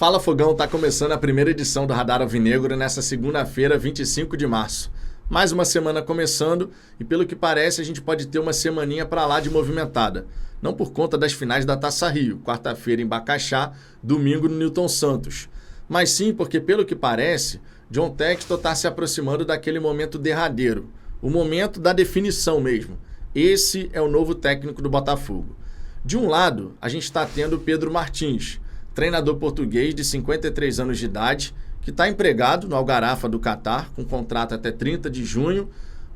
Fala Fogão, tá começando a primeira edição do Radar Alvinegro nessa segunda-feira, 25 de março. Mais uma semana começando e pelo que parece a gente pode ter uma semaninha pra lá de movimentada. Não por conta das finais da Taça Rio, quarta-feira em Bacaxá, domingo no Newton Santos. Mas sim porque pelo que parece, John Textor está se aproximando daquele momento derradeiro. O momento da definição mesmo. Esse é o novo técnico do Botafogo. De um lado, a gente está tendo Pedro Martins, treinador português de 53 anos de idade, que está empregado no Al Gharafa do Catar, com contrato até 30 de junho,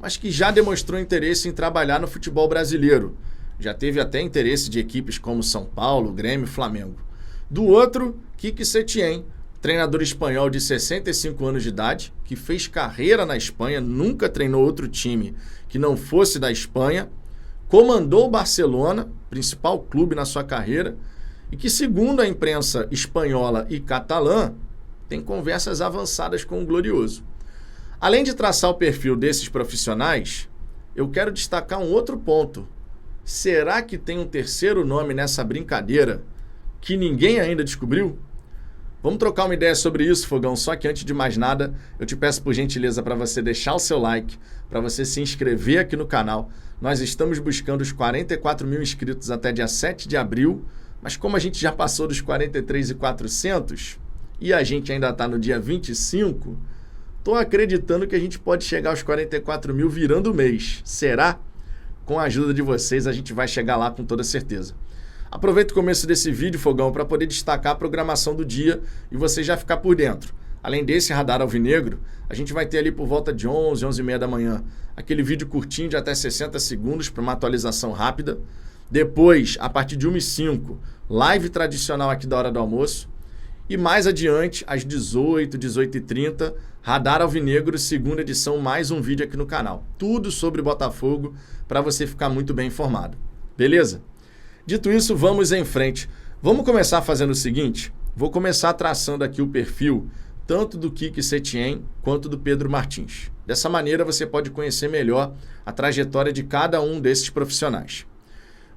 mas que já demonstrou interesse em trabalhar no futebol brasileiro. Já teve até interesse de equipes como São Paulo, Grêmio e Flamengo. Do outro, Quique Setién, treinador espanhol de 65 anos de idade, que fez carreira na Espanha, nunca treinou outro time que não fosse da Espanha, comandou o Barcelona, principal clube na sua carreira, e que, segundo a imprensa espanhola e catalã, tem conversas avançadas com o Glorioso. Além de traçar o perfil desses profissionais, eu quero destacar um outro ponto. Será que tem um terceiro nome nessa brincadeira que ninguém ainda descobriu? Vamos trocar uma ideia sobre isso, Fogão, só que antes de mais nada, eu te peço por gentileza para você deixar o seu like, para você se inscrever aqui no canal. Nós estamos buscando os 44 mil inscritos até dia 7 de abril, mas como a gente já passou dos 43.400 e a gente ainda está no dia 25, estou acreditando que a gente pode chegar aos 44 mil virando o mês. Será? Com a ajuda de vocês, a gente vai chegar lá com toda certeza. Aproveita o começo desse vídeo, Fogão, para poder destacar a programação do dia e você já ficar por dentro. Além desse Radar Alvinegro, a gente vai ter ali por volta de 11, 11h30 da manhã, aquele vídeo curtinho de até 60 segundos para uma atualização rápida. Depois, a partir de 1h05, live tradicional aqui da hora do almoço. E mais adiante, às 18, 18h30, Radar Alvinegro, segunda edição, mais um vídeo aqui no canal. Tudo sobre Botafogo para você ficar muito bem informado. Beleza? Dito isso, vamos em frente. Vamos começar fazendo o seguinte? Vou começar traçando aqui o perfil tanto do Quique Setién quanto do Pedro Martins. Dessa maneira, você pode conhecer melhor a trajetória de cada um desses profissionais.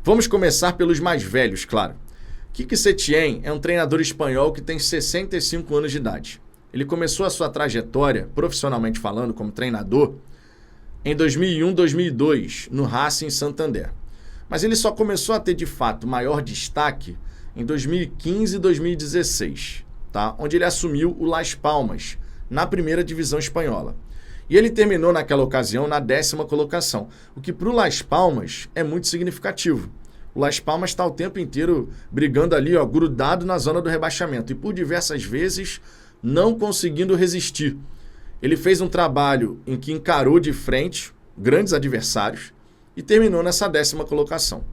Vamos começar pelos mais velhos, claro. Quique Setién é um treinador espanhol que tem 65 anos de idade. Ele começou a sua trajetória, profissionalmente falando, como treinador, em 2001-2002, no Racing Santander. Mas ele só começou a ter, de fato, maior destaque em 2015 e 2016, tá? Onde ele assumiu o Las Palmas, na primeira divisão espanhola. E ele terminou naquela ocasião na 10ª colocação, o que para o Las Palmas é muito significativo. O Las Palmas está o tempo inteiro brigando ali, ó, grudado na zona do rebaixamento e por diversas vezes não conseguindo resistir. Ele fez um trabalho em que encarou de frente grandes adversários e terminou nessa 10ª colocação.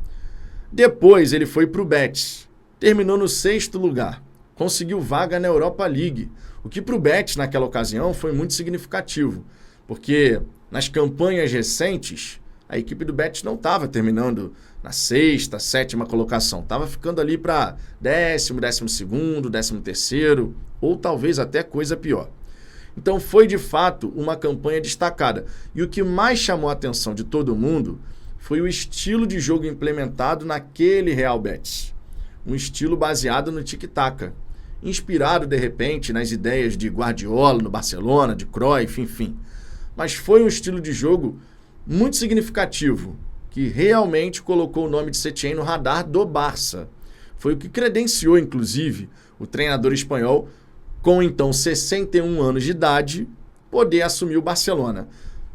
Depois ele foi para o Betis, terminou no 6º lugar, conseguiu vaga na Europa League, o que para o Betis naquela ocasião foi muito significativo, porque nas campanhas recentes a equipe do Betis não estava terminando na 6ª, 7ª colocação, estava ficando ali para 10º, 12º, 13º ou talvez até coisa pior. Então foi de fato uma campanha destacada. E o que mais chamou a atenção de todo mundo foi o estilo de jogo implementado naquele Real Betis. Um estilo baseado no tic-tac, inspirado de repente nas ideias de Guardiola no Barcelona, de Cruyff, enfim. Mas foi um estilo de jogo muito significativo, que realmente colocou o nome de Setién no radar do Barça. Foi o que credenciou, inclusive, o treinador espanhol, com então 61 anos de idade, poder assumir o Barcelona.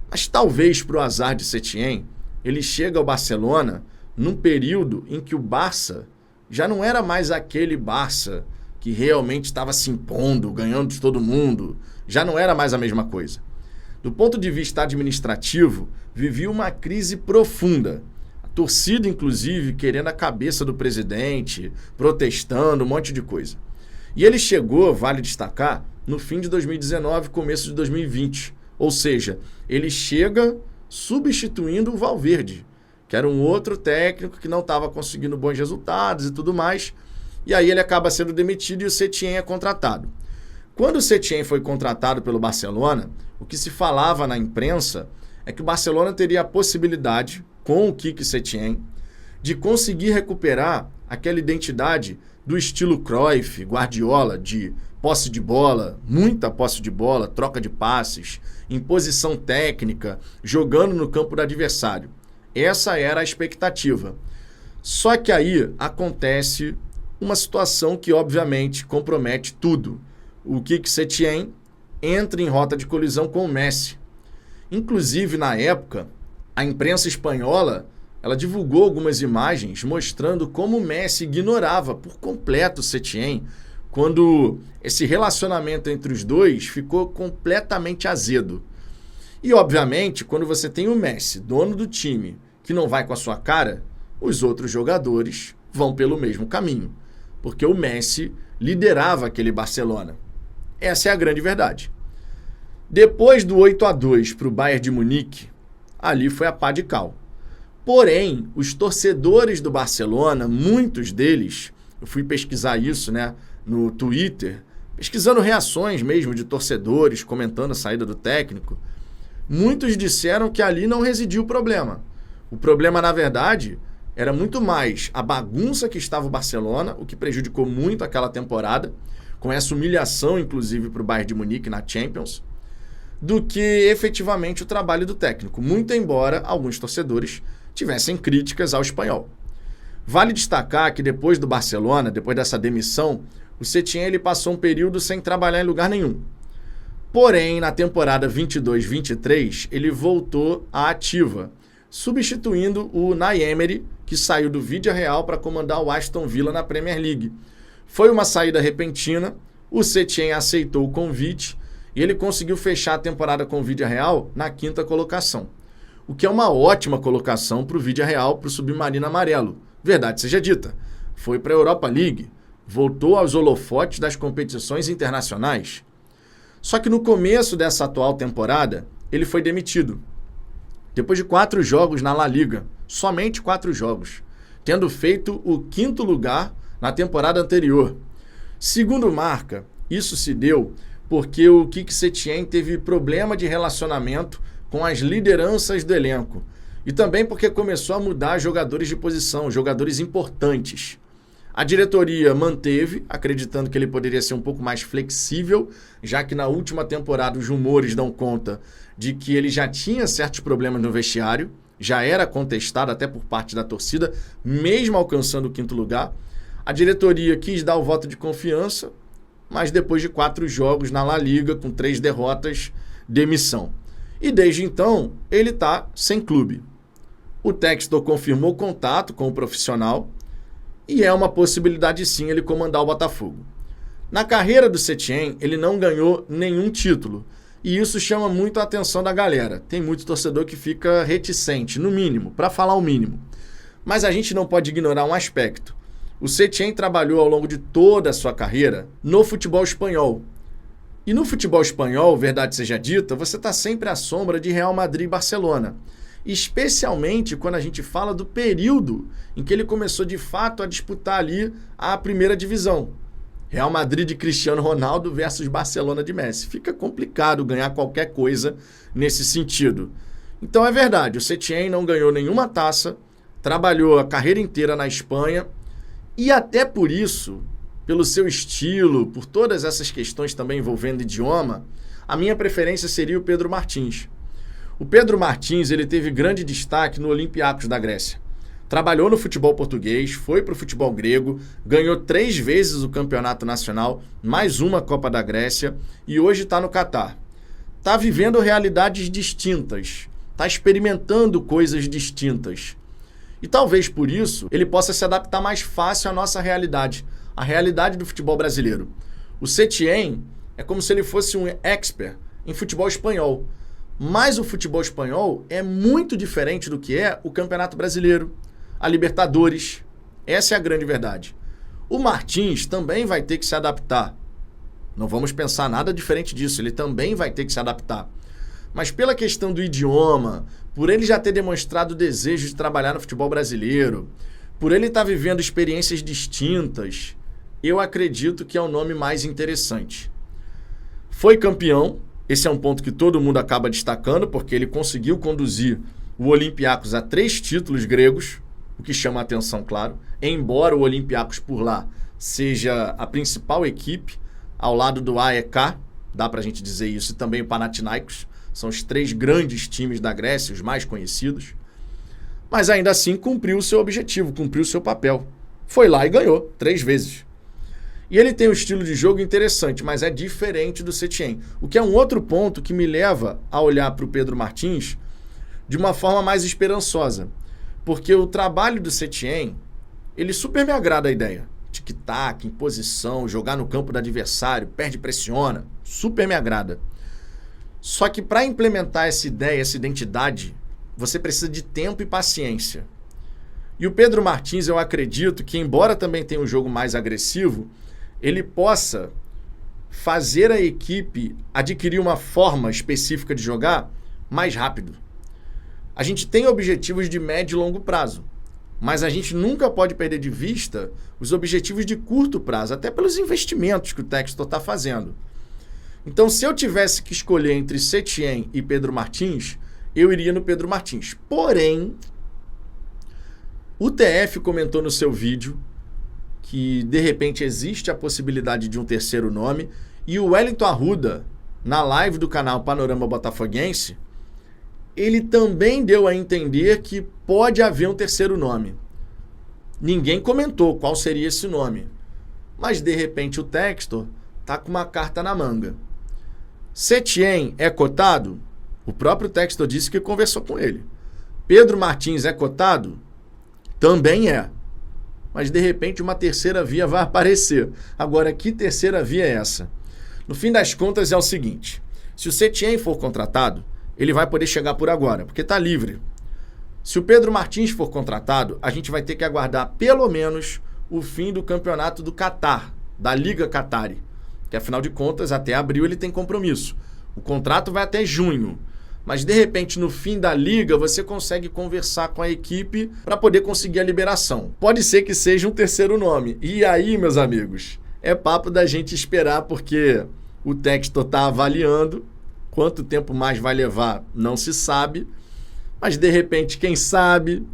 Mas talvez para o azar de Setién, ele chega ao Barcelona num período em que o Barça já não era mais aquele Barça que realmente estava se impondo, ganhando de todo mundo. Já não era mais a mesma coisa. Do ponto de vista administrativo, vivia uma crise profunda. A torcida, inclusive, querendo a cabeça do presidente, protestando, um monte de coisa. E ele chegou, vale destacar, no fim de 2019, começo de 2020. Ou seja, ele chega substituindo o Valverde, que era um outro técnico que não estava conseguindo bons resultados e tudo mais. E aí ele acaba sendo demitido e o Setién é contratado. Quando o Setién foi contratado pelo Barcelona, o que se falava na imprensa é que o Barcelona teria a possibilidade, com o Quique Setién, de conseguir recuperar aquela identidade do estilo Cruyff, Guardiola, de posse de bola, muita posse de bola, troca de passes, imposição técnica, jogando no campo do adversário. Essa era a expectativa. Só que aí acontece uma situação que obviamente compromete tudo. O Quique Setien entra em rota de colisão com o Messi. Inclusive, na época, a imprensa espanhola ela divulgou algumas imagens mostrando como o Messi ignorava por completo o Setien quando esse relacionamento entre os dois ficou completamente azedo. E, obviamente, quando você tem o Messi, dono do time, que não vai com a sua cara, os outros jogadores vão pelo mesmo caminho, porque o Messi liderava aquele Barcelona. Essa é a grande verdade. Depois do 8-2 para o Bayern de Munique, ali foi a pá de cal. Porém, os torcedores do Barcelona, muitos deles, eu fui pesquisar isso, no Twitter, pesquisando reações mesmo de torcedores, comentando a saída do técnico, muitos disseram que ali não residia o problema. O problema, na verdade, era muito mais a bagunça que estava o Barcelona, o que prejudicou muito aquela temporada, com essa humilhação, inclusive, para o Bayern de Munique na Champions, do que efetivamente o trabalho do técnico, muito embora alguns torcedores tivessem críticas ao espanhol. Vale destacar que depois do Barcelona, depois dessa demissão, o Setien ele passou um período sem trabalhar em lugar nenhum. Porém, na temporada 22-23, ele voltou à ativa, substituindo o Unai Emery, que saiu do Villarreal para comandar o Aston Villa na Premier League. Foi uma saída repentina, o Setien aceitou o convite e ele conseguiu fechar a temporada com o Villarreal na 5ª colocação, o que é uma ótima colocação para o Villarreal, para o Submarino Amarelo. Verdade seja dita, foi para a Europa League, voltou aos holofotes das competições internacionais. Só que no começo dessa atual temporada, ele foi demitido. Depois de 4 jogos na La Liga, somente 4 jogos, tendo feito o 5º lugar na temporada anterior. Segundo Marca, isso se deu porque o Quique Setien teve problema de relacionamento com as lideranças do elenco e também porque começou a mudar jogadores de posição, jogadores importantes. A diretoria manteve, acreditando que ele poderia ser um pouco mais flexível, já que na última temporada os rumores dão conta de que ele já tinha certos problemas no vestiário, já era contestado até por parte da torcida, mesmo alcançando o 5º lugar. A diretoria quis dar o voto de confiança, mas depois de 4 jogos na La Liga, com 3 derrotas, demissão. E desde então, ele está sem clube. O Textor confirmou contato com o profissional e é uma possibilidade sim ele comandar o Botafogo. Na carreira do Setien, ele não ganhou nenhum título e isso chama muito a atenção da galera. Tem muito torcedor que fica reticente, no mínimo, para falar o mínimo. Mas a gente não pode ignorar um aspecto. O Setien trabalhou ao longo de toda a sua carreira no futebol espanhol. E no futebol espanhol, verdade seja dita, você está sempre à sombra de Real Madrid e Barcelona. Especialmente quando a gente fala do período em que ele começou de fato a disputar ali a primeira divisão. Real Madrid de Cristiano Ronaldo versus Barcelona de Messi. Fica complicado ganhar qualquer coisa nesse sentido. Então é verdade, o Setien não ganhou nenhuma taça, trabalhou a carreira inteira na Espanha e até por isso, pelo seu estilo, por todas essas questões também envolvendo idioma, a minha preferência seria o Pedro Martins. O Pedro Martins ele teve grande destaque no Olympiacos da Grécia. Trabalhou no futebol português, foi para o futebol grego, ganhou 3 vezes o campeonato nacional, mais uma Copa da Grécia e hoje está no Catar. Está vivendo realidades distintas, está experimentando coisas distintas. E talvez por isso ele possa se adaptar mais fácil à nossa realidade, a realidade do futebol brasileiro. O Setien é como se ele fosse um expert em futebol espanhol. Mas o futebol espanhol é muito diferente do que é o Campeonato Brasileiro, a Libertadores. Essa é a grande verdade. O Martins também vai ter que se adaptar. Não vamos pensar nada diferente disso, ele também vai ter que se adaptar. Mas pela questão do idioma, por ele já ter demonstrado o desejo de trabalhar no futebol brasileiro, por ele estar vivendo experiências distintas, eu acredito que é o nome mais interessante. Foi campeão, esse é um ponto que todo mundo acaba destacando, porque ele conseguiu conduzir o Olympiacos a 3 títulos gregos, o que chama a atenção, claro, embora o Olympiacos por lá seja a principal equipe, ao lado do AEK, dá para a gente dizer isso, e também o Panathinaikos, são os 3 grandes times da Grécia, os mais conhecidos, mas ainda assim cumpriu o seu objetivo, cumpriu o seu papel. Foi lá e ganhou 3 vezes. E ele tem um estilo de jogo interessante, mas é diferente do Setien. O que é um outro ponto que me leva a olhar para o Pedro Martins de uma forma mais esperançosa. Porque o trabalho do Setien, ele super me agrada a ideia. Tic-tac, imposição, jogar no campo do adversário, perde, pressiona. Super me agrada. Só que para implementar essa ideia, essa identidade, você precisa de tempo e paciência. E o Pedro Martins, eu acredito que, embora também tenha um jogo mais agressivo, ele possa fazer a equipe adquirir uma forma específica de jogar mais rápido. A gente tem objetivos de médio e longo prazo, mas a gente nunca pode perder de vista os objetivos de curto prazo, até pelos investimentos que o Textor está fazendo. Então, se eu tivesse que escolher entre Setien e Pedro Martins, eu iria no Pedro Martins. Porém, o TF comentou no seu vídeo que, de repente, existe a possibilidade de um terceiro nome, e o Wellington Arruda, na live do canal Panorama Botafoguense, ele também deu a entender que pode haver um terceiro nome. Ninguém comentou qual seria esse nome, mas, de repente, o Textor está com uma carta na manga. Setien é cotado? O próprio Textor disse que conversou com ele. Pedro Martins é cotado? Também é. Mas, de repente, uma terceira via vai aparecer. Agora, que terceira via é essa? No fim das contas, é o seguinte. Se o Setien for contratado, ele vai poder chegar por agora, porque está livre. Se o Pedro Martins for contratado, a gente vai ter que aguardar pelo menos o fim do campeonato do Catar, da Liga Qatari. Que, afinal de contas, até abril ele tem compromisso. O contrato vai até junho. Mas, de repente, no fim da liga, você consegue conversar com a equipe para poder conseguir a liberação. Pode ser que seja um terceiro nome. E aí, meus amigos, é papo da gente esperar, porque o Textor está avaliando. Quanto tempo mais vai levar, não se sabe. Mas, de repente, quem sabe,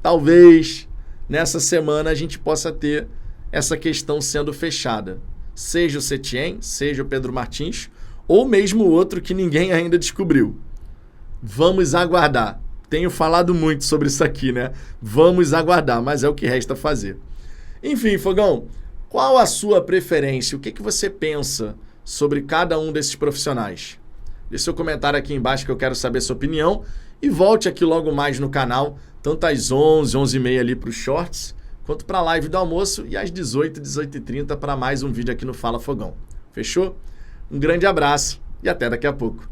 talvez, nessa semana a gente possa ter essa questão sendo fechada. Seja o Setien, seja o Pedro Martins, ou mesmo outro que ninguém ainda descobriu. Vamos aguardar. Tenho falado muito sobre isso aqui, né? Vamos aguardar, mas é o que resta fazer. Enfim, Fogão, qual a sua preferência? O que você pensa sobre cada um desses profissionais? Deixe seu comentário aqui embaixo que eu quero saber sua opinião. E volte aqui logo mais no canal, tanto às 11, 11h30 ali para os shorts, quanto para a live do almoço e às 18, 18h30 para mais um vídeo aqui no Fala Fogão. Fechou? Um grande abraço e até daqui a pouco.